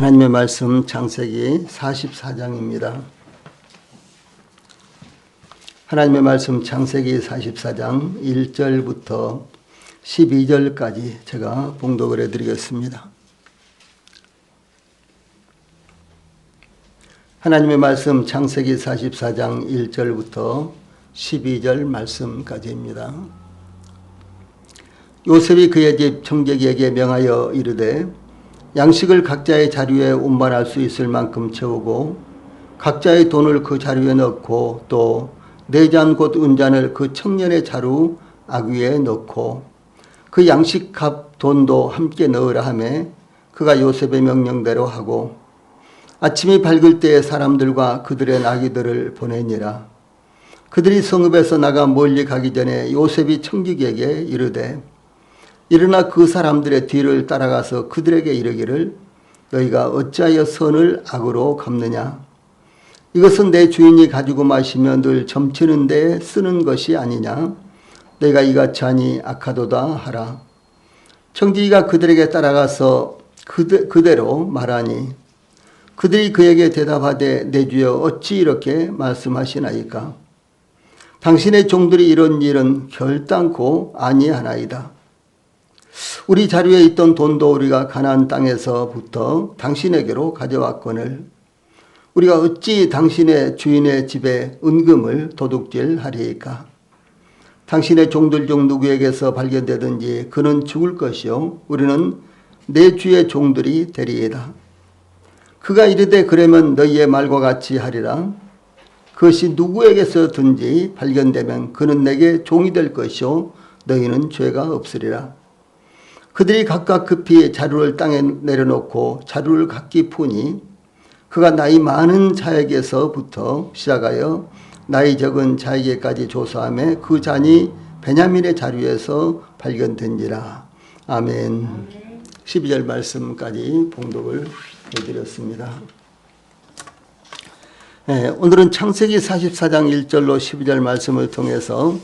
하나님의 말씀 창세기 44장입니다. 하나님의 말씀 창세기 44장 1절부터 12절까지 제가 봉독을 해드리겠습니다. 하나님의 말씀 창세기 44장 1절부터 12절 말씀까지입니다. 요셉이 그의 집 청지기에게 명하여 이르되 양식을 각자의 자루에 운반할 수 있을 만큼 채우고 각자의 돈을 그 자루에 넣고 또 네 잔 곧 은잔을 그 청년의 자루 아귀에 넣고 그 양식값 돈도 함께 넣으라 하매 그가 요셉의 명령대로 하고 아침이 밝을 때에 사람들과 그들의 나귀들을 보내니라. 그들이 성읍에서 나가 멀리 가기 전에 요셉이 청지기에게 이르되 일어나 그 사람들의 뒤를 따라가서 그들에게 이르기를 너희가 어찌하여 선을 악으로 갚느냐. 이것은 내 주인이 가지고 마시며 늘 점치는 데에 쓰는 것이 아니냐. 내가 이같이 하니 악하도다 하라. 청지기가 그들에게 따라가서 그대로 말하니 그들이 그에게 대답하되 내 주여 어찌 이렇게 말씀하시나이까. 당신의 종들이 이런 일은 결단코 아니하나이다. 우리 자루에 있던 돈도 우리가 가나안 땅에서부터 당신에게로 가져왔거늘 우리가 어찌 당신의 주인의 집에 은금을 도둑질하리이까. 당신의 종들 중 누구에게서 발견되든지 그는 죽을 것이요 우리는 내 주의 종들이 되리이다. 그가 이르되 그러면 너희의 말과 같이 하리라. 그것이 누구에게서든지 발견되면 그는 내게 종이 될 것이요 너희는 죄가 없으리라. 그들이 각각 급히 자루를 땅에 내려놓고 자루를 각기 푸니 그가 나이 많은 자에게서부터 시작하여 나이 적은 자에게까지 조사하며 그 잔이 베냐민의 자루에서 발견된지라. 아멘. 12절 말씀까지 봉독을 해드렸습니다. 오늘은 창세기 44장 1절로 12절 말씀을 통해서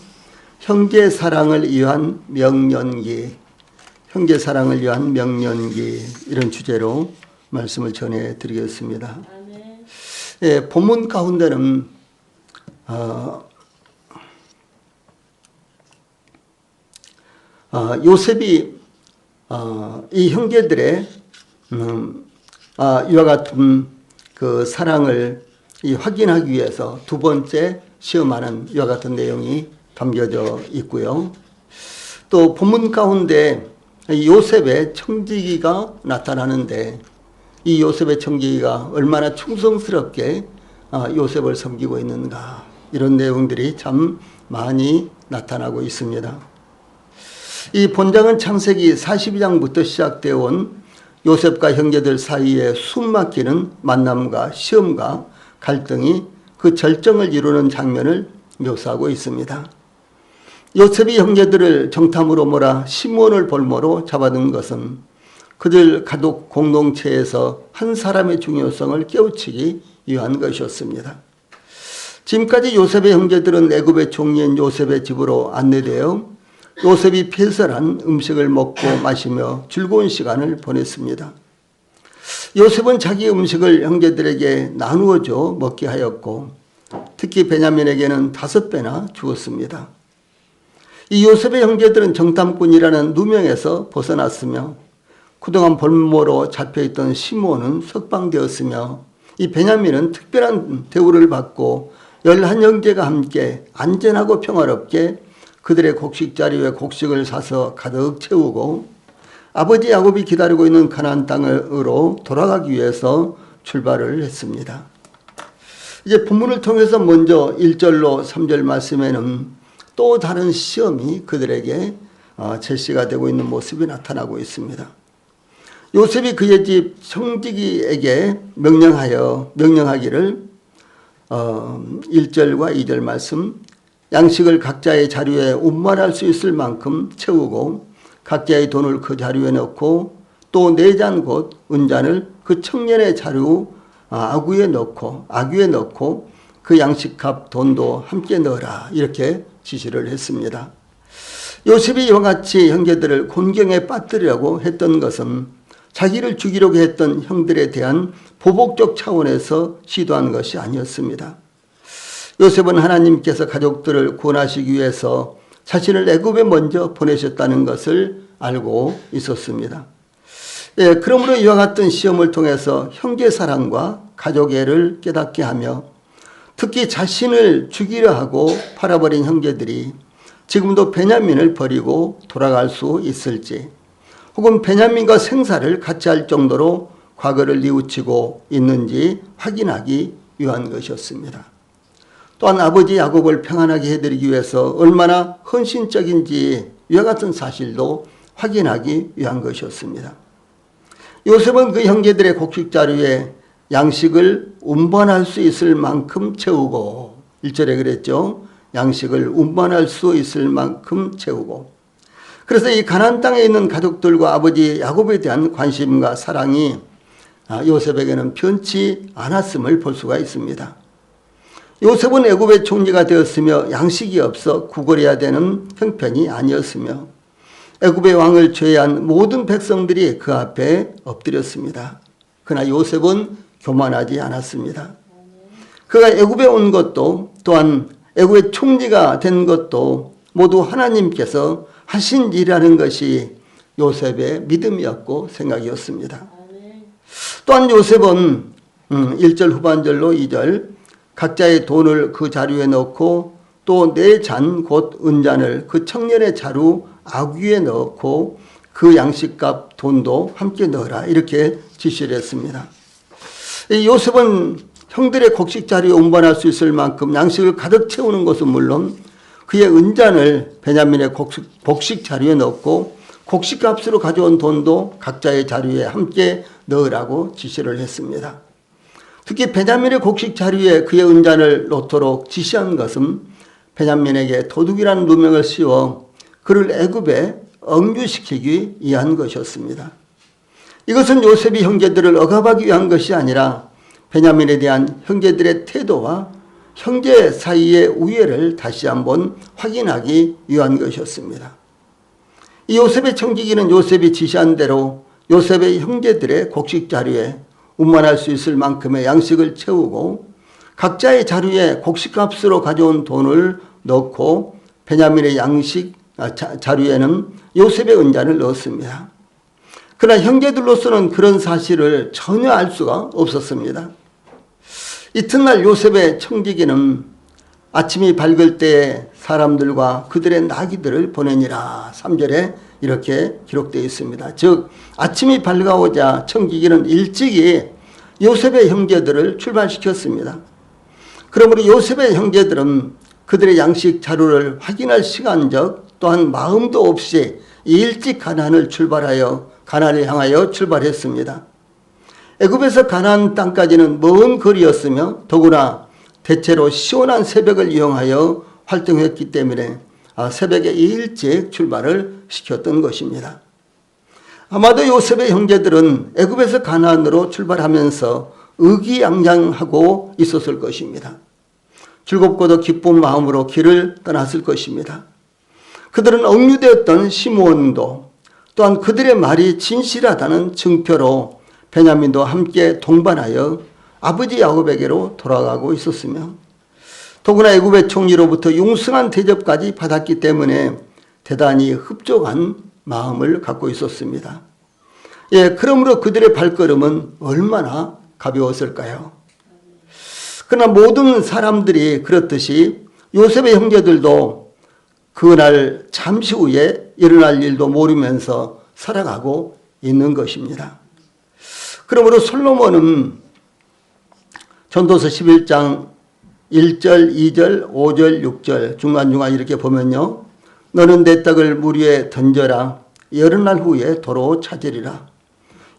형제 사랑을 위한 명령기, 형제 사랑을 위한 명령기 이런 주제로 말씀을 전해드리겠습니다. 본문 가운데는 요셉이 이 형제들의 이와 같은 그 사랑을 확인하기 위해서 두 번째 시험하는 이와 같은 내용이 담겨져 있고요. 또 본문 가운데 요셉의 청지기가 나타나는데 이 요셉의 청지기가 얼마나 충성스럽게 요셉을 섬기고 있는가 이런 내용들이 참 많이 나타나고 있습니다. 이 본장은 창세기 42장부터 시작되어 온 요셉과 형제들 사이에 숨막히는 만남과 시험과 갈등이 그 절정을 이루는 장면을 묘사하고 있습니다. 요셉이 형제들을 정탐으로 몰아 시므온을 볼모로 잡아둔 것은 그들 가족 공동체에서 한 사람의 중요성을 깨우치기 위한 것이었습니다. 지금까지 요셉의 형제들은 애굽의 종리인 요셉의 집으로 안내되어 요셉이 배설한 음식을 먹고 마시며 즐거운 시간을 보냈습니다. 요셉은 자기 음식을 형제들에게 나누어 줘 먹게 하였고 특히 베냐민에게는 5배나 주었습니다. 이 요셉의 형제들은 정탐꾼이라는 누명에서 벗어났으며 그동안 볼모로 잡혀있던 시므온은 석방되었으며 이 베냐민은 특별한 대우를 받고 11형제가 함께 안전하고 평화롭게 그들의 곡식 자리에 곡식을 사서 가득 채우고 아버지 야곱이 기다리고 있는 가나안 땅으로 돌아가기 위해서 출발을 했습니다. 이제 본문을 통해서 먼저 1절로 3절 말씀에는 또 다른 시험이 그들에게 제시가 되고 있는 모습이 나타나고 있습니다. 요셉이 그의 집 청지기에게 명령하기를 1절과 2절 말씀 양식을 각자의 자루에 운반할 수 있을 만큼 채우고 각자의 돈을 그 자루에 넣고 또 네 잔 곧 은잔을 그 청년의 자루 아귀에 넣고 그 양식값 돈도 함께 넣어라 이렇게 지시를 했습니다. 요셉이 이와 같이 형제들을 곤경에 빠뜨리려고 했던 것은 자기를 죽이려고 했던 형들에 대한 보복적 차원에서 시도한 것이 아니었습니다. 요셉은 하나님께서 가족들을 구원하시기 위해서 자신을 애굽에 먼저 보내셨다는 것을 알고 있었습니다. 그러므로 이와 같은 시험을 통해서 형제 사랑과 가족애를 깨닫게 하며 특히 자신을 죽이려 하고 팔아버린 형제들이 지금도 베냐민을 버리고 돌아갈 수 있을지, 혹은 베냐민과 생사를 같이 할 정도로 과거를 뉘우치고 있는지 확인하기 위한 것이었습니다. 또한 아버지 야곱을 평안하게 해드리기 위해서 얼마나 헌신적인지 이와 같은 사실도 확인하기 위한 것이었습니다. 요셉은 그 형제들의 곡식 자루에 양식을 운반할 수 있을 만큼 채우고, 1절에 그랬죠. 양식을 운반할 수 있을 만큼 채우고. 그래서 이 가나안 땅에 있는 가족들과 아버지 야곱에 대한 관심과 사랑이 요셉에게는 변치 않았음을 볼 수가 있습니다. 요셉은 애굽의 총리가 되었으며 양식이 없어 구걸해야 되는 형편이 아니었으며 애굽의 왕을 제외한 모든 백성들이 그 앞에 엎드렸습니다. 그러나 요셉은 교만하지 않았습니다. 그가 애굽에 온 것도 또한 애굽의 총리가 된 것도 모두 하나님께서 하신 일이라는 것이 요셉의 믿음이었고 생각이었습니다. 또한 요셉은 1절 후반절로 2절 각자의 돈을 그 자루에 넣고 또 내 잔 곧 은잔을 그 청년의 자루 아귀에 넣고 그 양식값 돈도 함께 넣어라, 이렇게 지시를 했습니다. 요셉은 형들의 곡식 자루에 운반할 수 있을 만큼 양식을 가득 채우는 것은 물론 그의 은잔을 베냐민의 곡식 자루에 넣고 곡식값으로 가져온 돈도 각자의 자루에 함께 넣으라고 지시를 했습니다. 특히 베냐민의 곡식 자루에 그의 은잔을 놓도록 지시한 것은 베냐민에게 도둑이라는 누명을 씌워 그를 애굽에 억류시키기 위한 것이었습니다. 이것은 요셉이 형제들을 억압하기 위한 것이 아니라 베냐민에 대한 형제들의 태도와 형제 사이의 우애를 다시 한번 확인하기 위한 것이었습니다. 이 요셉의 청지기는 요셉이 지시한 대로 요셉의 형제들의 곡식 자루에 운반할 수 있을 만큼의 양식을 채우고 각자의 자루에 곡식값으로 가져온 돈을 넣고 베냐민의 양식 자루에는 요셉의 은잔을 넣었습니다. 그러나 형제들로서는 그런 사실을 전혀 알 수가 없었습니다. 이튿날 요셉의 청지기는 아침이 밝을 때에 사람들과 그들의 나귀들을 보내니라, 3절에 이렇게 기록되어 있습니다. 즉 아침이 밝아오자 청지기는 일찍이 요셉의 형제들을 출발시켰습니다. 그러므로 요셉의 형제들은 그들의 양식 자루를 확인할 시간적 또한 마음도 없이 일찍 가나안을 향하여 출발했습니다. 애굽에서 가나안 땅까지는 먼 거리였으며 더구나 대체로 시원한 새벽을 이용하여 활동했기 때문에 새벽에 일찍 출발을 시켰던 것입니다. 아마도 요셉의 형제들은 애굽에서 가나안으로 출발하면서 의기양양하고 있었을 것입니다. 즐겁고도 기쁜 마음으로 길을 떠났을 것입니다. 그들은 억류되었던 시므온도 또한 그들의 말이 진실하다는 증표로 베냐민도 함께 동반하여 아버지 야곱에게로 돌아가고 있었으며 더구나 애굽의 총리로부터 융숭한 대접까지 받았기 때문에 대단히 흡족한 마음을 갖고 있었습니다. 그러므로 그들의 발걸음은 얼마나 가벼웠을까요? 그러나 모든 사람들이 그렇듯이 요셉의 형제들도 그날 잠시 후에 일어날 일도 모르면서 살아가고 있는 것입니다. 그러므로 솔로몬은 전도서 11장 1절, 2절, 5절, 6절 중간중간 이렇게 보면요. 너는 내 떡을 물 위에 던져라. 여러 날 후에 도로 찾으리라.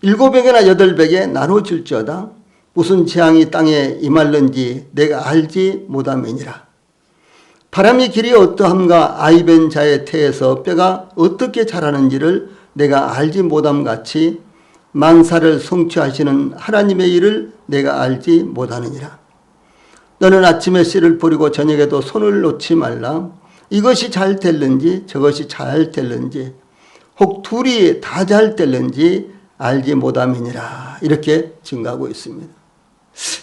7배나 8배에 나눠줄지어다. 무슨 재앙이 땅에 임할는지 내가 알지 못함이니라. 바람이 길이 어떠함과 아이벤 자의 태에서 뼈가 어떻게 자라는지를 내가 알지 못함같이 만사를 성취하시는 하나님의 일을 내가 알지 못하느니라. 너는 아침에 씨를 뿌리고 저녁에도 손을 놓지 말라. 이것이 잘 될는지 저것이 잘 될는지 혹 둘이 다 잘 될는지 알지 못함이니라. 이렇게 증가하고 있습니다.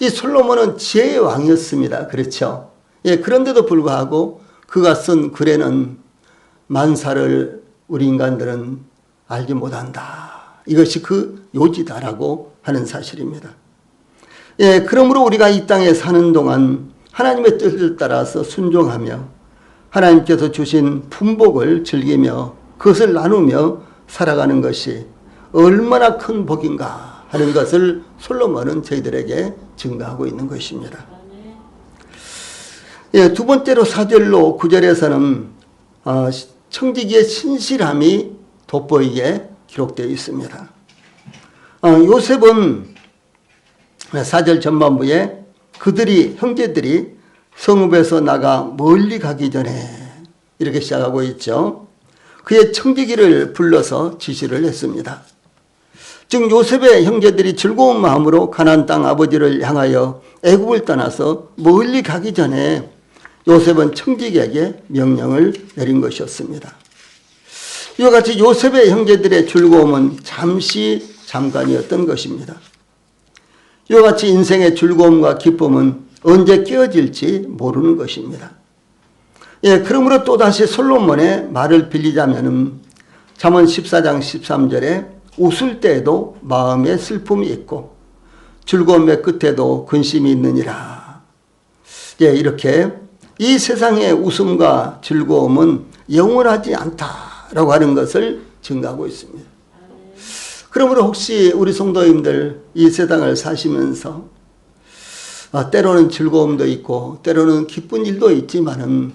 이 솔로몬은 지혜의 왕이었습니다. 그렇죠? 예, 그런데도 불구하고 그가 쓴 글에는 만사를 우리 인간들은 알지 못한다. 이것이 그 요지다라고 하는 사실입니다. 예, 그러므로 우리가 이 땅에 사는 동안 하나님의 뜻을 따라서 순종하며 하나님께서 주신 품복을 즐기며 그것을 나누며 살아가는 것이 얼마나 큰 복인가 하는 것을 솔로몬은 저희들에게 증거하고 있는 것입니다. 예, 두 번째로 4절로 9절에서는 청지기의 신실함이 돋보이게 기록되어 있습니다. 요셉은 4절 전반부에 그들이 형제들이 성읍에서 나가 멀리 가기 전에 이렇게 시작하고 있죠. 그의 청지기를 불러서 지시를 했습니다. 즉 요셉의 형제들이 즐거운 마음으로 가나안 땅 아버지를 향하여 애굽을 떠나서 멀리 가기 전에 요셉은 청지기에게 명령을 내린 것이었습니다. 이와 같이 요셉의 형제들의 즐거움은 잠깐이었던 것입니다. 이와 같이 인생의 즐거움과 기쁨은 언제 깨어질지 모르는 것입니다. 예, 그러므로 또다시 솔로몬의 말을 빌리자면 잠언 14장 13절에 웃을 때에도 마음에 슬픔이 있고 즐거움의 끝에도 근심이 있느니라. 예, 이렇게 이 세상의 웃음과 즐거움은 영원하지 않다라고 하는 것을 증거하고 있습니다. 그러므로 혹시 우리 성도님들 이 세상을 사시면서 때로는 즐거움도 있고 때로는 기쁜 일도 있지만은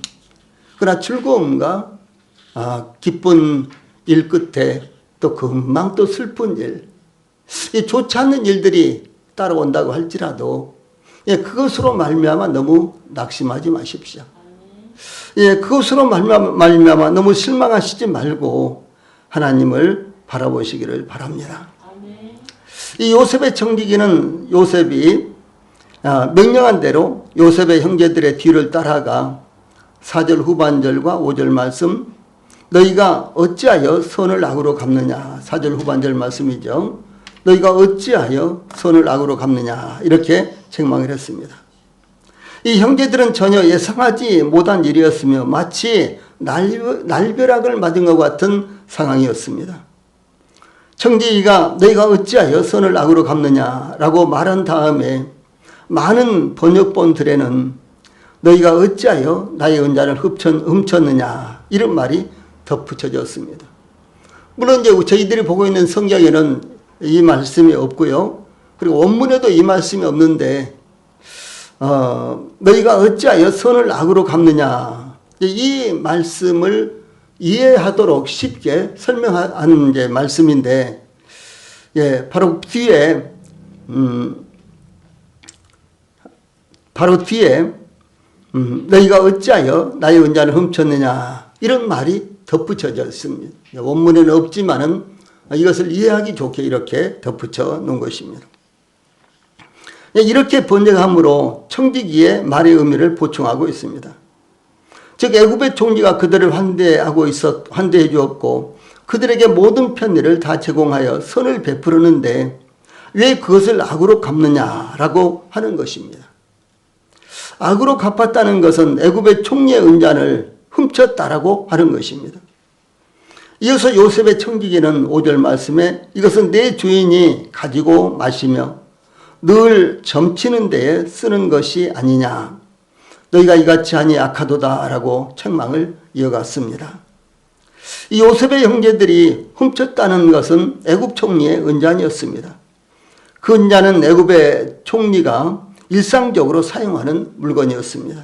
그러나 즐거움과 기쁜 일 끝에 또 금방 또 슬픈 일, 이 좋지 않는 일들이 따라온다고 할지라도 예, 그것으로 말미암아 너무 낙심하지 마십시오. 예, 그것으로 말미암아 너무 실망하시지 말고 하나님을 바라보시기를 바랍니다. 이 요셉의 청지기는 요셉이 명령한 대로 요셉의 형제들의 뒤를 따라가 4절 후반절과 5절 말씀, 너희가 어찌하여 선을 악으로 갚느냐. 4절 후반절 말씀이죠. 너희가 어찌하여 선을 악으로 갚느냐. 이렇게 책망을 했습니다. 이 형제들은 전혀 예상하지 못한 일이었으며 마치 날벼락을 맞은 것 같은 상황이었습니다. 청지기가 너희가 어찌하여 선을 악으로 갚느냐라고 말한 다음에 많은 번역본들에는 너희가 어찌하여 나의 은자를 훔쳤느냐 이런 말이 덧붙여졌습니다. 물론 이제 저희들이 보고 있는 성경에는 이 말씀이 없고요. 그리고 원문에도 이 말씀이 없는데 너희가 어찌하여 선을 악으로 갚느냐 이 말씀을 이해하도록 쉽게 설명한 이제 말씀인데 예, 바로 뒤에 너희가 어찌하여 나의 은자를 훔쳤느냐 이런 말이 덧붙여져 있습니다. 원문에는 없지만은 이것을 이해하기 좋게 이렇게 덧붙여 놓은 것입니다. 이렇게 번역함으로 청지기의 말의 의미를 보충하고 있습니다. 즉 애굽의 총리가 그들을 환대해 주었고 그들에게 모든 편의를 다 제공하여 선을 베푸르는데 왜 그것을 악으로 갚느냐라고 하는 것입니다. 악으로 갚았다는 것은 애굽의 총리의 은잔을 훔쳤다라고 하는 것입니다. 이어서 요셉의 청지기는 5절 말씀에 이것은 내 주인이 가지고 마시며 늘 점치는 데에 쓰는 것이 아니냐. 너희가 이같이 하니 악하도다 라고 책망을 이어갔습니다. 이 요셉의 형제들이 훔쳤다는 것은 애굽 총리의 은잔이었습니다. 그 은잔은 애굽의 총리가 일상적으로 사용하는 물건이었습니다.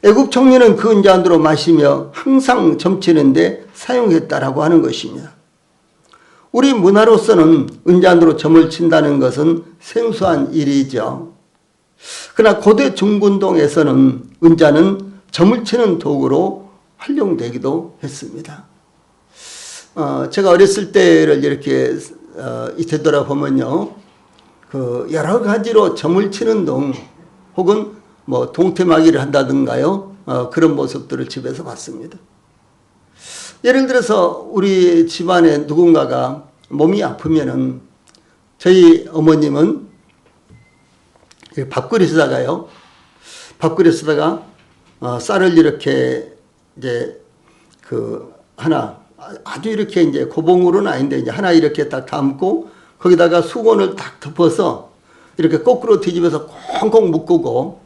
애굽 총리는 그 은잔으로 마시며 항상 점치는 데 사용했다라고 하는 것입니다. 우리 문화로서는 은잔으로 점을 친다는 것은 생소한 일이죠. 그러나 고대 중군동에서는 은잔은 점을 치는 도구로 활용되기도 했습니다. 제가 어렸을 때를 이렇게 되돌아보면요. 여러 가지로 점을 치는 동 혹은 뭐 동태마기를 한다든가요. 그런 모습들을 집에서 봤습니다. 예를 들어서 우리 집안에 누군가가 몸이 아프면은 저희 어머님은 밥그릇 쓰다가 쌀을 이렇게 이제 그 하나 아주 이렇게 이제 고봉으로는 아닌데 이제 하나 이렇게 딱 담고 거기다가 수건을 딱 덮어서 이렇게 거꾸로 뒤집어서 콩콩 묶고,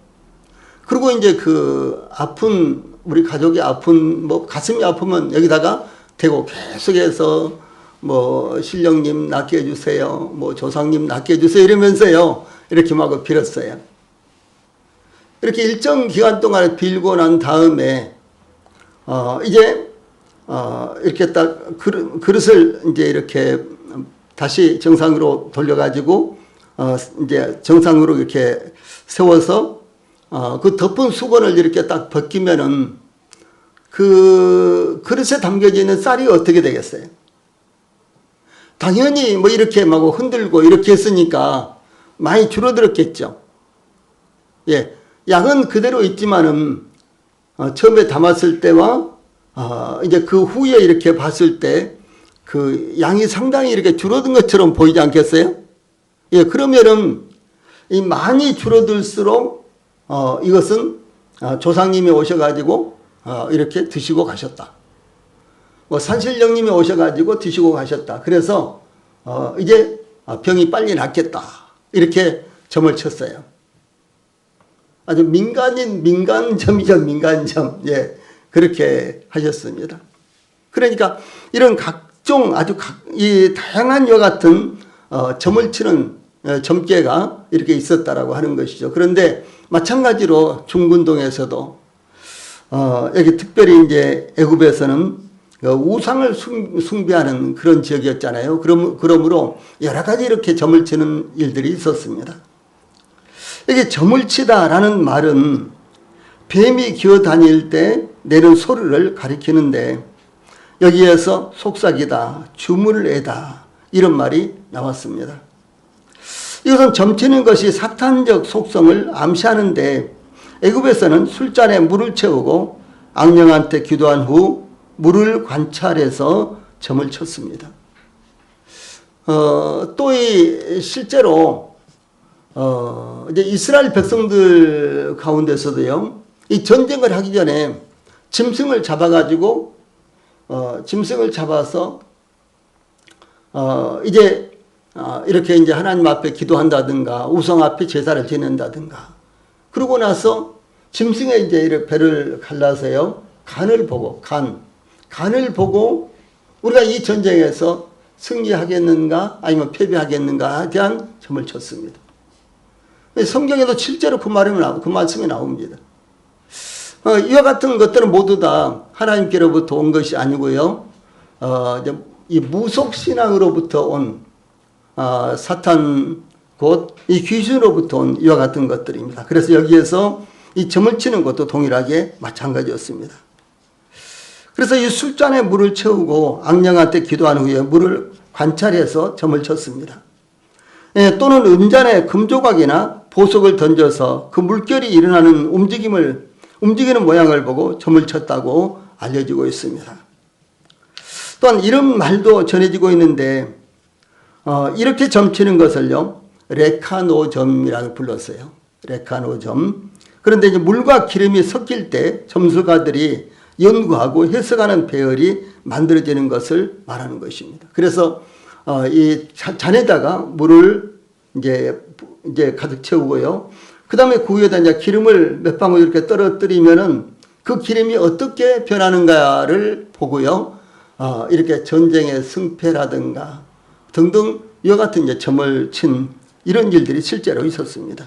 그리고 이제 그 아픈 우리 가족이 아픈 뭐 가슴이 아프면 여기다가 대고 계속해서 뭐 신령님 낫게 해주세요, 뭐 조상님 낫게 해주세요 이러면서요 이렇게 막 빌었어요. 이렇게 일정 기간 동안 빌고 난 다음에 이제 이렇게 딱 그릇을 이제 이렇게 다시 정상으로 돌려가지고 이제 정상으로 이렇게 세워서 그 덮은 수건을 이렇게 딱 벗기면은 그 그릇에 담겨져 있는 쌀이 어떻게 되겠어요? 당연히 뭐 이렇게 막 흔들고 이렇게 했으니까 많이 줄어들었겠죠. 예, 양은 그대로 있지만은 처음에 담았을 때와 이제 그 후에 이렇게 봤을 때 그 양이 상당히 이렇게 줄어든 것처럼 보이지 않겠어요? 예, 그러면은 이 많이 줄어들수록 이것은 조상님이 오셔가지고 이렇게 드시고 가셨다. 뭐 산신령님이 오셔가지고 드시고 가셨다. 그래서 이제 병이 빨리 낫겠다. 이렇게 점을 쳤어요. 아주 민간점이죠, 민간점. 예, 그렇게 하셨습니다. 그러니까 이런 각종 이 다양한 이와 같은 점을 치는 점괘가 이렇게 있었다라고 하는 것이죠. 그런데 마찬가지로 중군동에서도 여기 특별히 이제 애굽에서는 우상을 숭배하는 그런 지역이었잖아요. 그러므로 여러 가지 이렇게 점을 치는 일들이 있었습니다. 여기 점을 치다라는 말은 뱀이 기어다닐 때 내는 소리를 가리키는데 여기에서 속삭이다, 주문을 애다 이런 말이 나왔습니다. 이것은 점치는 것이 사탄적 속성을 암시하는데 애굽에서는 술잔에 물을 채우고 악령한테 기도한 후 물을 관찰해서 점을 쳤습니다. 또 실제로 이제 이스라엘 백성들 가운데서도요, 이 전쟁을 하기 전에 짐승을 잡아가지고 짐승을 잡아서 이제 이렇게 이제 하나님 앞에 기도한다든가 우상 앞에 제사를 지낸다든가, 그러고 나서 짐승의 이제 이렇게 배를 갈라서요 간을 보고 간을 보고 우리가 이 전쟁에서 승리하겠는가 아니면 패배하겠는가에 대한 점을 쳤습니다. 성경에도 실제로 그 말씀이 나옵니다. 이와 같은 것들은 모두 다 하나님께로부터 온 것이 아니고요, 이 무속신앙으로부터 온 사탄 곧 이 귀신으로부터 온 이와 같은 것들입니다. 그래서 여기에서 이 점을 치는 것도 동일하게 마찬가지였습니다. 그래서 이 술잔에 물을 채우고 악령한테 기도한 후에 물을 관찰해서 점을 쳤습니다. 예, 또는 은잔에 금조각이나 보석을 던져서 그 물결이 일어나는 움직이는 모양을 보고 점을 쳤다고 알려지고 있습니다. 또한 이런 말도 전해지고 있는데 이렇게 점치는 것을요 레카노점이라고 불렀어요. 레카노점. 그런데 이제 물과 기름이 섞일 때 점술가들이 연구하고 해석하는 배열이 만들어지는 것을 말하는 것입니다. 그래서 이 잔에다가 물을 이제 가득 채우고요. 그 다음에 그 위에다 이제 기름을 몇 방울 이렇게 떨어뜨리면은 그 기름이 어떻게 변하는가를 보고요. 이렇게 전쟁의 승패라든가 등등 이와 같은 이제 점을 친 이런 일들이 실제로 있었습니다.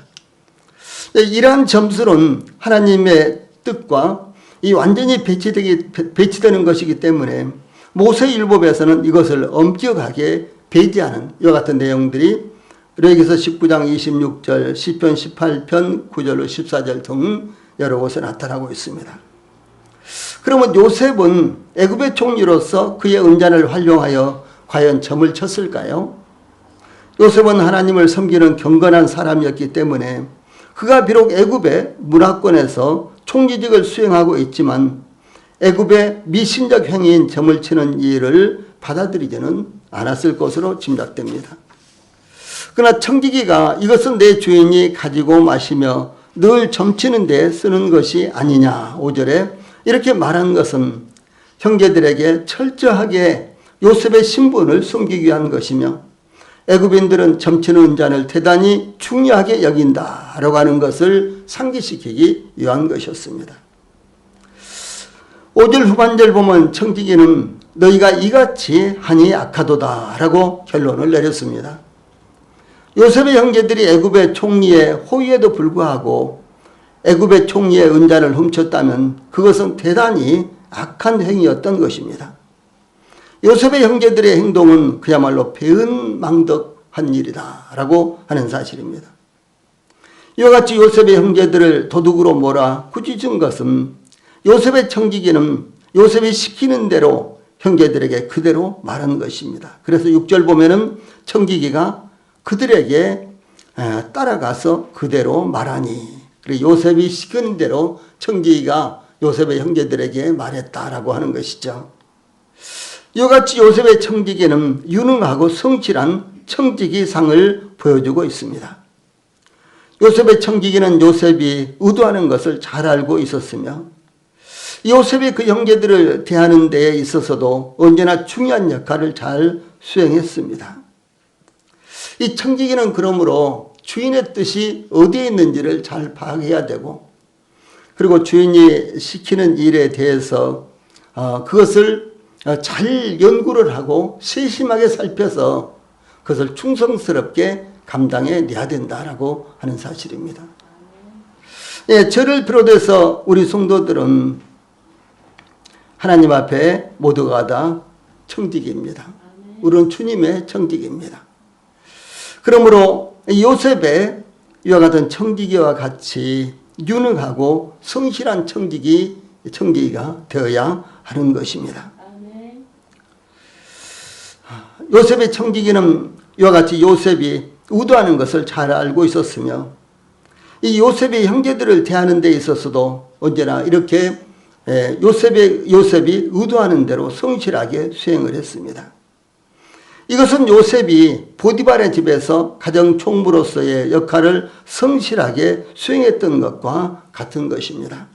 이러한 점술은 하나님의 뜻과 이 완전히 배치되는 것이기 때문에 모세율법에서는 이것을 엄격하게 배제하는 이와 같은 내용들이 레위기서 19장 26절, 시편 18편 9절로 14절 등 여러 곳에 나타나고 있습니다. 그러면 요셉은 애굽의 총리로서 그의 은잔을 활용하여 과연 점을 쳤을까요? 요셉은 하나님을 섬기는 경건한 사람이었기 때문에 그가 비록 애굽의 문화권에서 총리직을 수행하고 있지만 애굽의 미신적 행위인 점을 치는 일을 받아들이지는 않았을 것으로 짐작됩니다. 그러나 청지기가 이것은 내 주인이 가지고 마시며 늘 점치는 데 쓰는 것이 아니냐 5절에 이렇게 말한 것은 형제들에게 철저하게 요셉의 신분을 숨기기 위한 것이며 애굽인들은 점치는 은잔을 대단히 중요하게 여긴다라고 하는 것을 상기시키기 위한 것이었습니다. 5절 후반절 보면 청지기는 너희가 이같이 하니 악하도다 라고 결론을 내렸습니다. 요셉의 형제들이 애굽의 총리의 호의에도 불구하고 애굽의 총리의 은잔을 훔쳤다면 그것은 대단히 악한 행위였던 것입니다. 요셉의 형제들의 행동은 그야말로 배은망덕한 일이다 라고 하는 사실입니다. 이와 같이 요셉의 형제들을 도둑으로 몰아 꾸짖은 것은 요셉의 청지기는 요셉이 시키는 대로 형제들에게 그대로 말한 것입니다. 그래서 6절 보면은 청지기가 그들에게 따라가서 그대로 말하니 그리고 요셉이 시키는 대로 청지기가 요셉의 형제들에게 말했다라고 하는 것이죠. 이와 같이 요셉의 청지기는 유능하고 성실한 청지기상을 보여주고 있습니다. 요셉의 청지기는 요셉이 의도하는 것을 잘 알고 있었으며 요셉이 그 형제들을 대하는 데에 있어서도 언제나 중요한 역할을 잘 수행했습니다. 이 청지기는 그러므로 주인의 뜻이 어디에 있는지를 잘 파악해야 되고 그리고 주인이 시키는 일에 대해서 그것을 잘 연구를 하고 세심하게 살펴서 그것을 충성스럽게 감당해내야 된다라고 하는 사실입니다. 예, 저를 비롯해서 우리 성도들은 하나님 앞에 모두가 다 청지기입니다. 우리는 주님의 청지기입니다. 그러므로 요셉의 이와 같은 청지기와 같이 유능하고 성실한 청지기가 되어야 하는 것입니다. 요셉의 청지기는 이와 같이 요셉이 의도하는 것을 잘 알고 있었으며 이 요셉의 형제들을 대하는 데 있어서도 언제나 이렇게 요셉이 의도하는 대로 성실하게 수행을 했습니다. 이것은 요셉이 보디발의 집에서 가정 총무로서의 역할을 성실하게 수행했던 것과 같은 것입니다.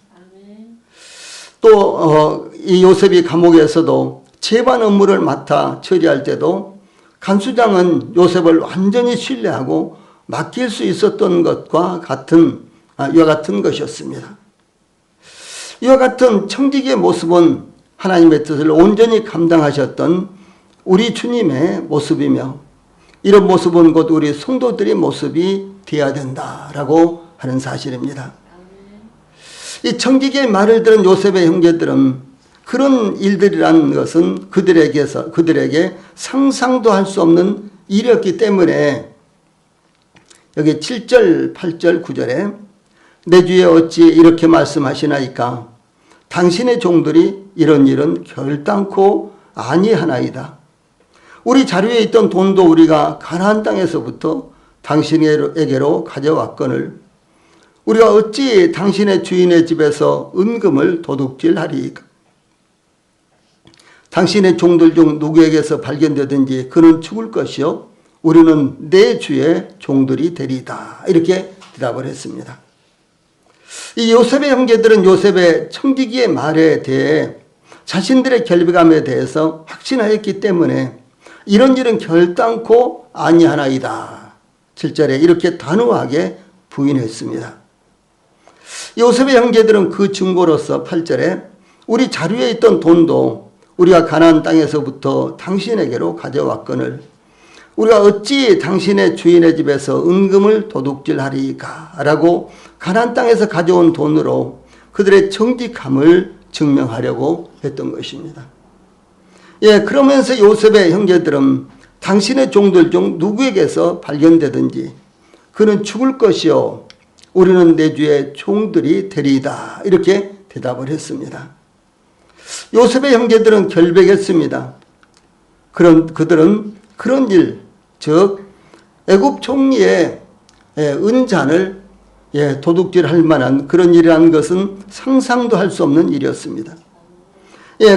또 이 요셉이 감옥에서도 재반 업무를 맡아 처리할 때도 간수장은 요셉을 완전히 신뢰하고 맡길 수 있었던 것과 같은 이와 같은 것이었습니다. 이와 같은 청지기의 모습은 하나님의 뜻을 온전히 감당하셨던 우리 주님의 모습이며 이런 모습은 곧 우리 성도들의 모습이 되어야 된다라고 하는 사실입니다. 이 청지기의 말을 들은 요셉의 형제들은 그런 일들이라는 것은 그들에게 상상도 할 수 없는 일이었기 때문에 여기 7절, 8절, 9절에 내 주에 어찌 이렇게 말씀하시나이까 당신의 종들이 이런 일은 결단코 아니하나이다. 우리 자료에 있던 돈도 우리가 가나안 땅에서부터 당신에게로 가져왔거늘 우리가 어찌 당신의 주인의 집에서 은금을 도둑질하리이까. 당신의 종들 중 누구에게서 발견되든지 그는 죽을 것이요 우리는 내 주의 종들이 되리이다. 이렇게 대답을 했습니다. 이 요셉의 형제들은 요셉의 청지기의 말에 대해 자신들의 결백함에 대해서 확신하였기 때문에 이런 일은 결단코 아니하나이다. 7절에 이렇게 단호하게 부인했습니다. 요셉의 형제들은 그 증거로서 8절에 우리 자루에 있던 돈도 우리가 가나안 땅에서부터 당신에게로 가져왔거늘 우리가 어찌 당신의 주인의 집에서 은금을 도둑질하리까 라고 가나안 땅에서 가져온 돈으로 그들의 정직함을 증명하려고 했던 것입니다. 예, 그러면서 요셉의 형제들은 당신의 종들 중 누구에게서 발견되든지 그는 죽을 것이요 우리는 내 주의 종들이 되리이다. 이렇게 대답을 했습니다. 요셉의 형제들은 결백했습니다. 그들은 그런 일, 즉 애굽 총리의 은잔을 도둑질할 만한 그런 일이라는 것은 상상도 할 수 없는 일이었습니다.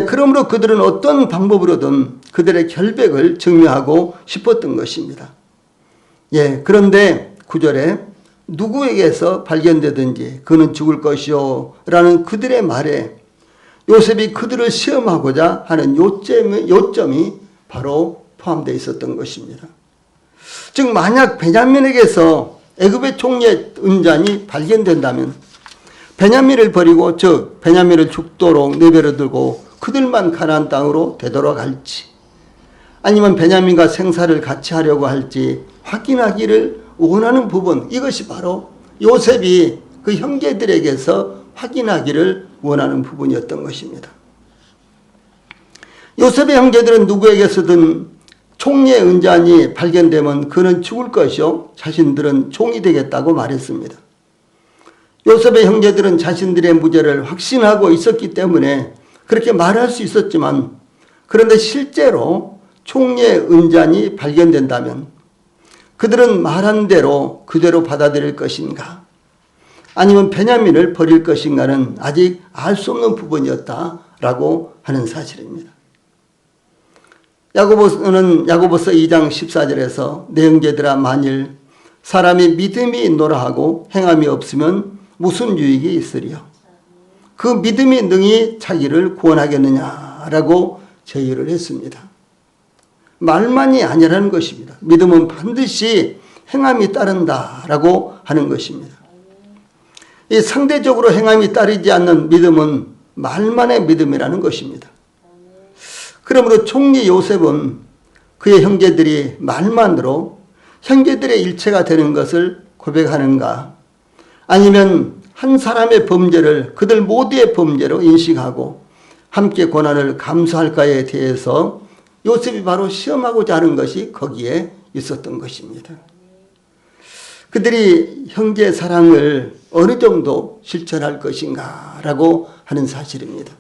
그러므로 그들은 어떤 방법으로든 그들의 결백을 증명하고 싶었던 것입니다. 그런데 9절에 누구에게서 발견되든지 그는 죽을 것이요 라는 그들의 말에 요셉이 그들을 시험하고자 하는 요점이 바로 포함되어 있었던 것입니다. 즉 만약 베냐민에게서 애굽의 총리의 은잔이 발견된다면 베냐민을 버리고 즉 베냐민을 죽도록 내버려 두고 그들만 가나안 땅으로 되돌아갈지 아니면 베냐민과 생사를 같이 하려고 할지 확인하기를 원하는 부분, 이것이 바로 요셉이 그 형제들에게서 확인하기를 원하는 부분이었던 것입니다. 요셉의 형제들은 누구에게서든 총리의 은잔이 발견되면 그는 죽을 것이요 자신들은 종이 되겠다고 말했습니다. 요셉의 형제들은 자신들의 무죄를 확신하고 있었기 때문에 그렇게 말할 수 있었지만, 그런데 실제로 총리의 은잔이 발견된다면 그들은 말한 대로 그대로 받아들일 것인가 아니면 베냐민을 버릴 것인가는 아직 알 수 없는 부분이었다라고 하는 사실입니다. 야고보는 야고보서 2장 14절에서 내 형제들아 만일 사람이 믿음이 있노라 하고 행함이 없으면 무슨 유익이 있으리요? 그 믿음이 능히 자기를 구원하겠느냐라고 제의를 했습니다. 말만이 아니라는 것입니다. 믿음은 반드시 행함이 따른다라고 하는 것입니다. 이 상대적으로 행함이 따르지 않는 믿음은 말만의 믿음이라는 것입니다. 그러므로 총리 요셉은 그의 형제들이 말만으로 형제들의 일체가 되는 것을 고백하는가 아니면 한 사람의 범죄를 그들 모두의 범죄로 인식하고 함께 고난을 감수할까에 대해서 요셉이 바로 시험하고자 하는 것이 거기에 있었던 것입니다. 그들이 형제 사랑을 어느 정도 실천할 것인가 라고 하는 사실입니다.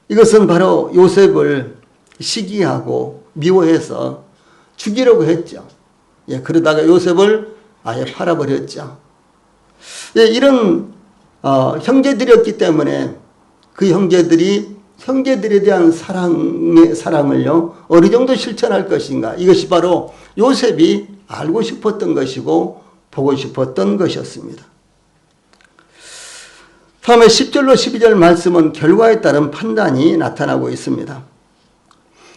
이것은 바로 요셉을 시기하고 미워해서 죽이려고 했죠. 그러다가 요셉을 아예 팔아버렸죠. 이런 형제들이었기 때문에 그 형제들에 대한 사랑을요 어느 정도 실천할 것인가, 이것이 바로 요셉이 알고 싶었던 것이고 보고 싶었던 것이었습니다. 다음에 10절로 12절 말씀은 결과에 따른 판단이 나타나고 있습니다.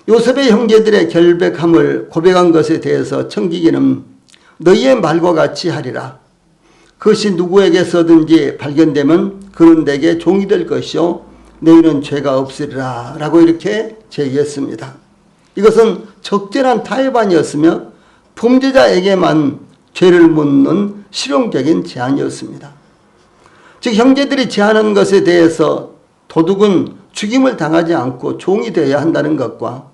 요셉의 형제들의 결백함을 고백한 것에 대해서 청지기는 너희의 말과 같이 하리라. 그것이 누구에게서든지 발견되면 그는 내게 종이 될 것이요 너희는 죄가 없으리라 라고 이렇게 제의했습니다. 이것은 적절한 타협안이었으며 범죄자에게만 죄를 묻는 실용적인 제안이었습니다. 즉 형제들이 제안한 것에 대해서 도둑은 죽임을 당하지 않고 종이 되어야 한다는 것과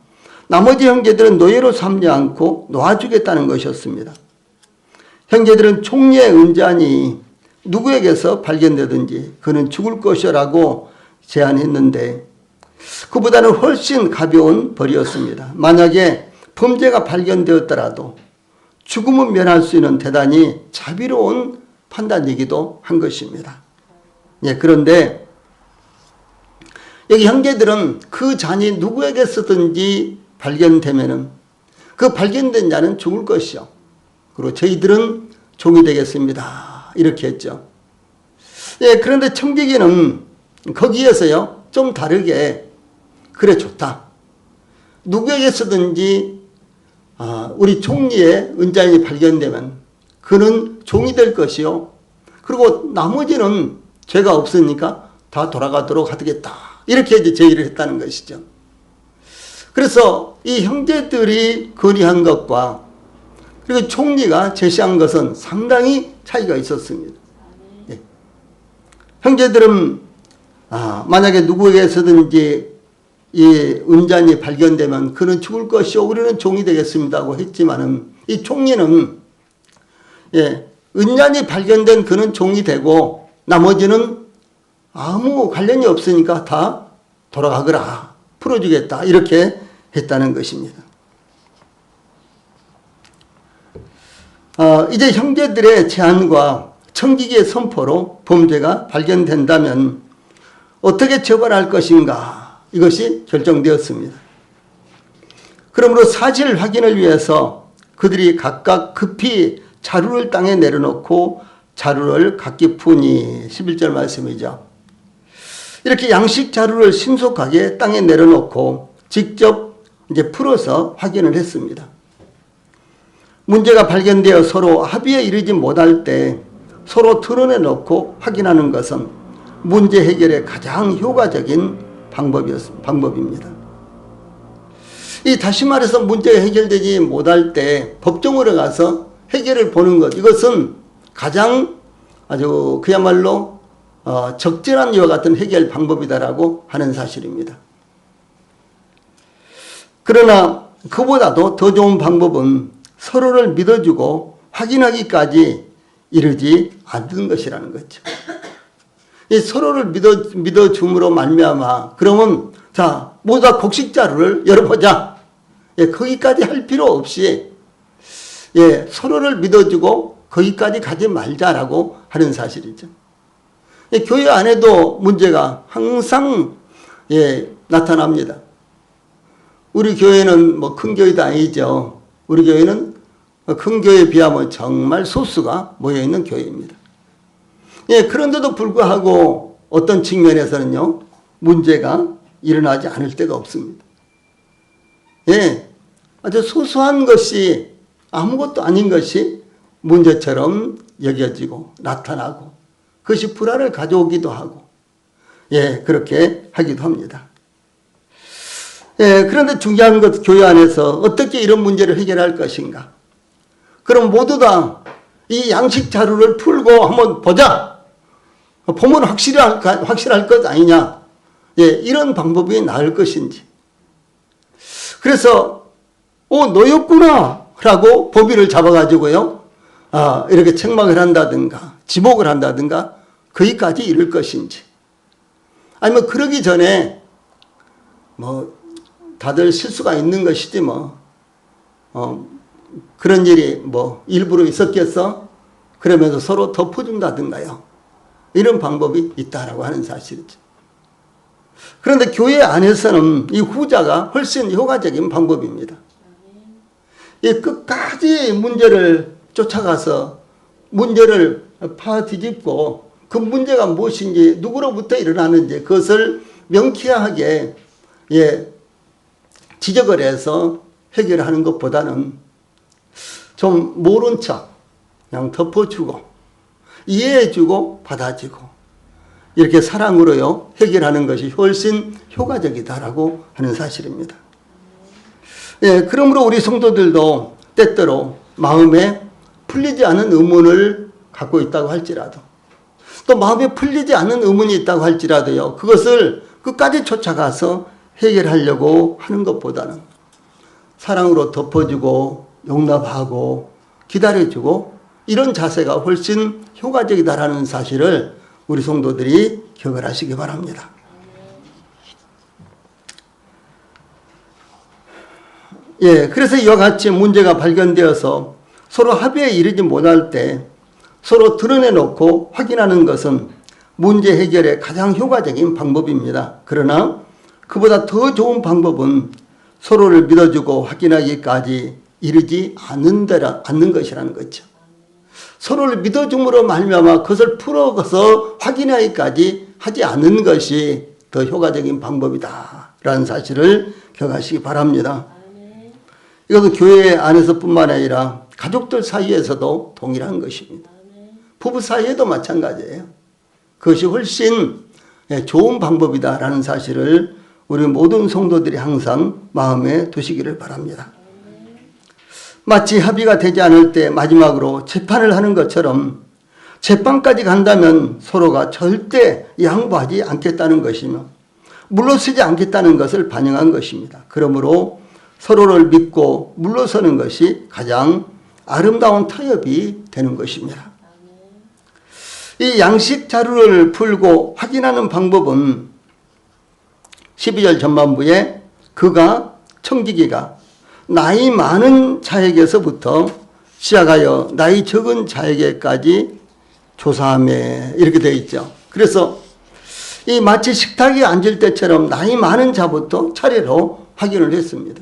나머지 형제들은 노예로 삼지 않고 놓아주겠다는 것이었습니다. 형제들은 총리의 은잔이 누구에게서 발견되든지 그는 죽을 것이라고 제안했는데 그보다는 훨씬 가벼운 벌이었습니다. 만약에 범죄가 발견되었더라도 죽음은 면할 수 있는 대단히 자비로운 판단이기도 한 것입니다. 그런데 여기 형제들은 그 잔이 누구에게서든지 발견되면은 그 발견된 자는 죽을 것이요 그리고 저희들은 종이 되겠습니다 이렇게 했죠. 그런데 청지기는 거기에서요 좀 다르게 그래 좋다, 누구에게서든지 우리 총리의 은잔이 발견되면 그는 종이 될 것이요 그리고 나머지는 죄가 없으니까 다 돌아가도록 하겠다 이렇게 이제 제의를 했다는 것이죠. 그래서 이 형제들이 건의한 것과 그리고 총리가 제시한 것은 상당히 차이가 있었습니다. 형제들은 만약에 누구에게서든지 이 은잔이 발견되면 그는 죽을 것이요 우리는 종이 되겠습니다고 했지만은 이 총리는 은잔이 발견된 그는 종이 되고 나머지는 아무 관련이 없으니까 다 돌아가거라 풀어주겠다 이렇게 했다는 것입니다. 이제 형제들의 제안과 청지기의 선포로 범죄가 발견된다면 어떻게 처벌할 것인가 이것이 결정되었습니다. 그러므로 사실 확인을 위해서 그들이 각각 급히 자루를 땅에 내려놓고 자루를 각기 푸니 11절 말씀이죠. 이렇게 양식 자루를 신속하게 땅에 내려놓고 직접 이제 풀어서 확인을 했습니다. 문제가 발견되어 서로 합의에 이르지 못할 때 서로 드러내놓고 확인하는 것은 문제 해결의 가장 효과적인 방법입니다. 다시 말해서 문제가 해결되지 못할 때 법정으로 가서 해결을 보는 것, 이것은 가장 아주 그야말로 적절한 이와 같은 해결 방법이다라고 하는 사실입니다. 그러나 그보다도 더 좋은 방법은 서로를 믿어주고 확인하기까지 이르지 않는 것이라는 거죠. 이 서로를 믿어줌으로 말미암아 그러면 자 모두 다 곡식자루를 열어보자. 거기까지 할 필요 없이 서로를 믿어주고 거기까지 가지 말자라고 하는 사실이죠. 교회 안에도 문제가 항상 나타납니다. 우리 교회는 뭐 큰 교회도 아니죠. 우리 교회는 큰 교회에 비하면 정말 소수가 모여있는 교회입니다. 그런데도 불구하고 어떤 측면에서는요, 문제가 일어나지 않을 때가 없습니다. 아주 소소한 것이 아무것도 아닌 것이 문제처럼 여겨지고 나타나고 그것이 불화를 가져오기도 하고 그렇게 하기도 합니다. 그런데 중요한 것 교회 안에서 어떻게 이런 문제를 해결할 것인가? 그럼 모두 다 이 양식 자루를 풀고 한번 보자. 보면 확실할 것 아니냐. 이런 방법이 나을 것인지. 그래서 너였구나 라고 법인을 잡아가지고요. 이렇게 책망을 한다든가 지목을 한다든가 거기까지 이를 것인지. 아니면 그러기 전에 다들 실수가 있는 것이지 그런 일이 일부러 있었겠어? 그러면서 서로 덮어준다든가요. 이런 방법이 있다라고 하는 사실이죠. 그런데 교회 안에서는 이 후자가 훨씬 효과적인 방법입니다. 끝까지 문제를 쫓아가서 문제를 파뒤집고 그 문제가 무엇인지 누구로부터 일어나는지 그것을 명쾌하게 지적을 해서 해결하는 것보다는 좀 모른 척 그냥 덮어주고 이해해주고 받아주고 이렇게 사랑으로요 해결하는 것이 훨씬 효과적이다라고 하는 사실입니다. 그러므로 우리 성도들도 때때로 마음에 풀리지 않은 의문을 갖고 있다고 할지라도 또 마음에 풀리지 않은 의문이 있다고 할지라도요 그것을 끝까지 쫓아가서 해결하려고 하는 것보다는 사랑으로 덮어주고 용납하고 기다려주고 이런 자세가 훨씬 효과적이다라는 사실을 우리 성도들이 기억을 하시기 바랍니다. 그래서 이와 같이 문제가 발견되어서 서로 합의에 이르지 못할 때 서로 드러내놓고 확인하는 것은 문제 해결의 가장 효과적인 방법입니다. 그러나 그보다 더 좋은 방법은 서로를 믿어주고 확인하기까지 이르지 않는 것이라는 거죠. 서로를 믿어줌으로 말미암아 그것을 풀어서 확인하기까지 하지 않는 것이 더 효과적인 방법이다라는 사실을 기억하시기 바랍니다. 이것은 교회 안에서뿐만 아니라 가족들 사이에서도 동일한 것입니다. 부부 사이에도 마찬가지예요. 그것이 훨씬 좋은 방법이다라는 사실을 우리 모든 성도들이 항상 마음에 두시기를 바랍니다. 마치 합의가 되지 않을 때 마지막으로 재판을 하는 것처럼 재판까지 간다면 서로가 절대 양보하지 않겠다는 것이며 물러서지 않겠다는 것을 반영한 것입니다. 그러므로 서로를 믿고 물러서는 것이 가장 아름다운 타협이 되는 것입니다. 이 양식 자루를 풀고 확인하는 방법은 12절 전반부에 그가 청지기가 나이 많은 자에게서부터 시작하여 나이 적은 자에게까지 조사하며 이렇게 되어 있죠. 그래서 이 마치 식탁에 앉을 때처럼 나이 많은 자부터 차례로 확인을 했습니다.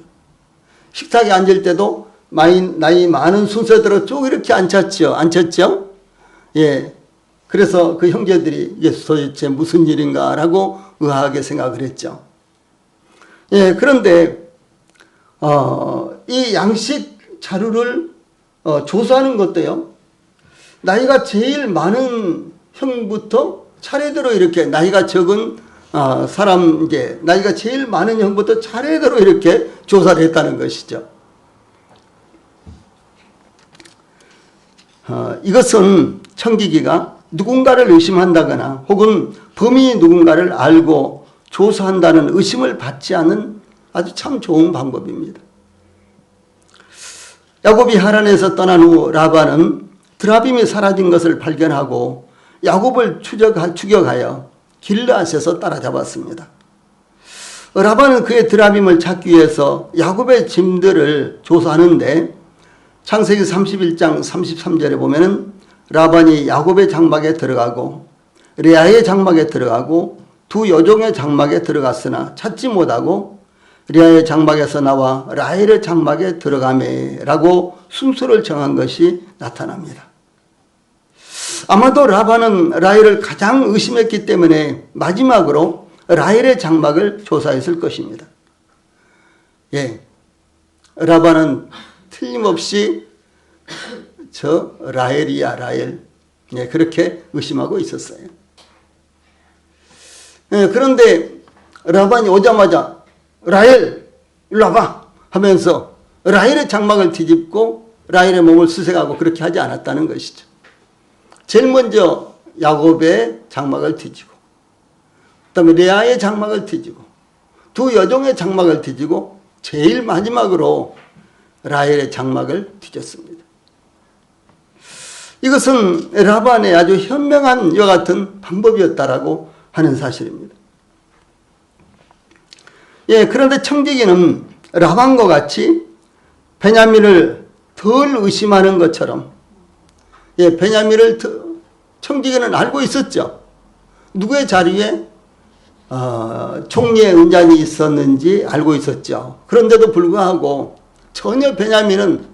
식탁에 앉을 때도 나이 많은 순서대로 쭉 이렇게 앉혔죠? 예. 그래서 그 형제들이 이게 도대체 무슨 일인가라고 의아하게 생각을 했죠. 예. 그런데, 이 양식 자료를 조사하는 것도요, 나이가 제일 많은 형부터 차례대로 이렇게 나이가 적은 사람, 이제 나이가 제일 많은 형부터 차례대로 이렇게 조사를 했다는 것이죠. 이것은 청지기가 누군가를 의심한다거나 혹은 범인이 누군가를 알고 조사한다는 의심을 받지 않는 아주 참 좋은 방법입니다. 야곱이 하란에서 떠난 후 라반은 드라빔이 사라진 것을 발견하고 야곱을 추격하여 길르앗에서 따라잡았습니다. 라반은 그의 드라빔을 찾기 위해서 야곱의 짐들을 조사하는데 창세기 31장 33절에 보면은 라반이 야곱의 장막에 들어가고 레아의 장막에 들어가고 두 여종의 장막에 들어갔으나 찾지 못하고 레아의 장막에서 나와 라헬의 장막에 들어가매라고 순서를 정한 것이 나타납니다. 아마도 라반은 라헬을 가장 의심했기 때문에 마지막으로 라헬의 장막을 조사했을 것입니다. 예, 라반은 틀림없이 저 라헬이야 라헬, 예, 그렇게 의심하고 있었어요. 예, 그런데 라반이 오자마자 라헬 일로 와봐 하면서 라헬의 장막을 뒤집고 라헬의 몸을 수색하고 그렇게 하지 않았다는 것이죠. 제일 먼저 야곱의 장막을 뒤지고 그다음에 레아의 장막을 뒤지고 두 여종의 장막을 뒤지고 제일 마지막으로 라헬의 장막을 뒤졌습니다. 이것은 라반의 아주 현명한 이와 같은 방법이었다라고 하는 사실입니다. 예, 그런데 청지기는 라반과 같이 베냐민을 덜 의심하는 것처럼, 예, 베냐민을 청지기는 알고 있었죠. 누구의 자리에 총리의 은잔이 있었는지 알고 있었죠. 그런데도 불구하고 전혀 베냐민은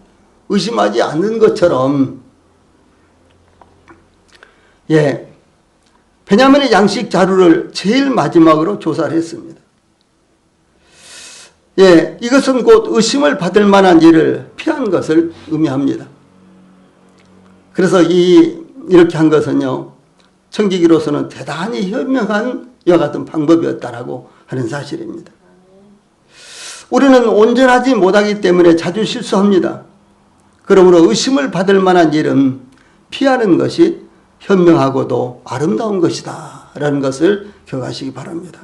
의심하지 않는 것처럼, 예, 베냐민의 양식 자료를 제일 마지막으로 조사를 했습니다. 예, 이것은 곧 의심을 받을 만한 일을 피한 것을 의미합니다. 그래서 이렇게 한 것은요, 청지기로서는 대단히 현명한 이와 같은 방법이었다라고 하는 사실입니다. 우리는 온전하지 못하기 때문에 자주 실수합니다. 그러므로 의심을 받을 만한 일은 피하는 것이 현명하고도 아름다운 것이다 라는 것을 기억하시기 바랍니다.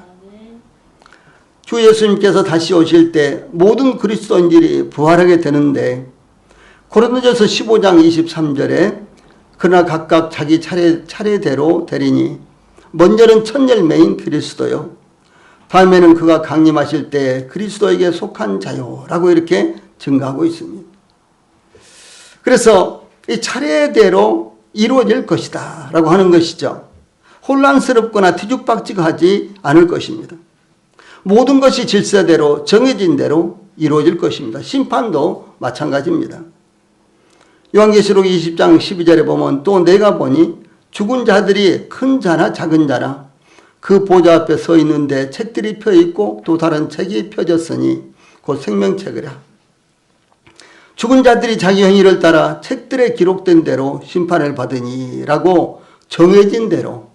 주 예수님께서 다시 오실 때 모든 그리스도인들이 부활하게 되는데 고린도전서 15장 23절에 그러나 각각 자기 차례대로 되리니 먼저는 첫 열매인 그리스도요 다음에는 그가 강림하실 때 그리스도에게 속한 자요 라고 이렇게 증가하고 있습니다. 그래서 이 차례대로 이루어질 것이다 라고 하는 것이죠. 혼란스럽거나 뒤죽박죽하지 않을 것입니다. 모든 것이 질서대로 정해진 대로 이루어질 것입니다. 심판도 마찬가지입니다. 요한계시록 20장 12절에 보면 또 내가 보니 죽은 자들이 큰 자나 작은 자나 그 보좌 앞에 서 있는데 책들이 펴 있고 또 다른 책이 펴졌으니 곧 생명책이라. 죽은 자들이 자기 행위를 따라 책들에 기록된 대로 심판을 받으니 라고 정해진 대로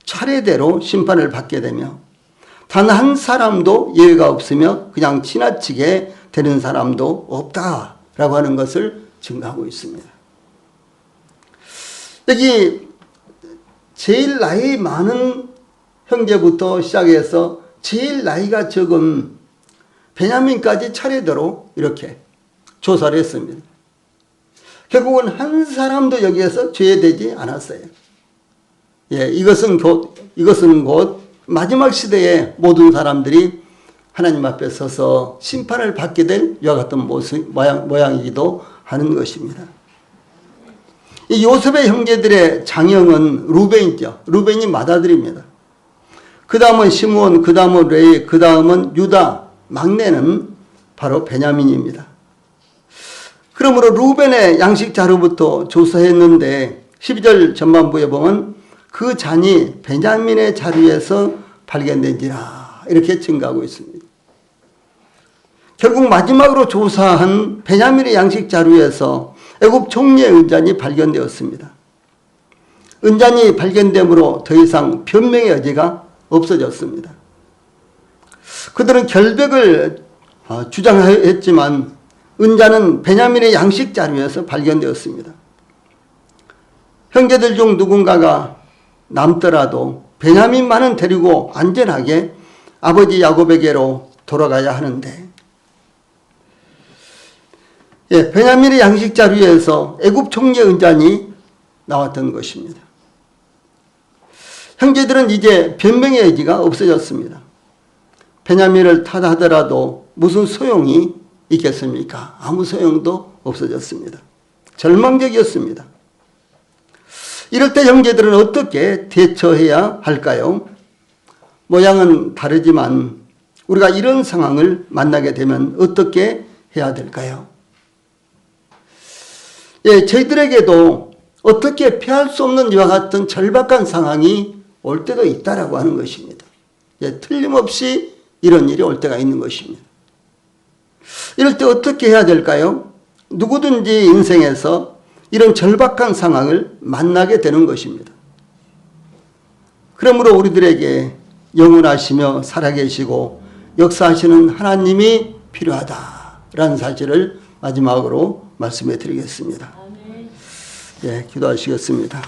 차례대로 심판을 받게 되며 단 한 사람도 예외가 없으며 그냥 지나치게 되는 사람도 없다라고 하는 것을 증가하고 있습니다. 여기 제일 나이 많은 형제부터 시작해서 제일 나이가 적은 베냐민까지 차례대로 이렇게 조사를 했습니다. 결국은 한 사람도 여기에서 제외되지 않았어요. 예, 이것은 곧 마지막 시대에 모든 사람들이 하나님 앞에 서서 심판을 받게 될 이와 같은 모양이기도 하는 것입니다. 이 요셉의 형제들의 장형은 루벤이죠. 루벤이 맏아들입니다. 그 다음은 시므온, 그 다음은 레위, 그 다음은 유다, 막내는 바로 베냐민입니다. 그러므로 루벤의 양식 자루부터 조사했는데 12절 전반부에 보면 그 잔이 베냐민의 자루에서 발견된지라 이렇게 증가하고 있습니다. 결국 마지막으로 조사한 베냐민의 양식 자루에서 애굽 총리의 은잔이 발견되었습니다. 은잔이 발견되므로 더 이상 변명의 여지가 없어졌습니다. 그들은 결백을 주장했지만 은잔은 베냐민의 양식 자루에서 발견되었습니다. 형제들 중 누군가가 남더라도 베냐민만은 데리고 안전하게 아버지 야곱에게로 돌아가야 하는데, 베냐민의 양식 자루에서 애굽 총리의 은잔이 나왔던 것입니다. 형제들은 이제 변명의 여지가 없어졌습니다. 베냐민을 탓하더라도 무슨 소용이 있겠습니까? 아무 소용도 없어졌습니다. 절망적이었습니다. 이럴 때 형제들은 어떻게 대처해야 할까요? 모양은 다르지만 우리가 이런 상황을 만나게 되면 어떻게 해야 될까요? 저희들에게도 어떻게 피할 수 없는 이와 같은 절박한 상황이 올 때도 있다라고 하는 것입니다. 틀림없이 이런 일이 올 때가 있는 것입니다. 이럴 때 어떻게 해야 될까요? 누구든지 인생에서 이런 절박한 상황을 만나게 되는 것입니다. 그러므로 우리들에게 영원하시며 살아계시고 역사하시는 하나님이 필요하다라는 사실을 마지막으로 말씀해 드리겠습니다. 기도하시겠습니다.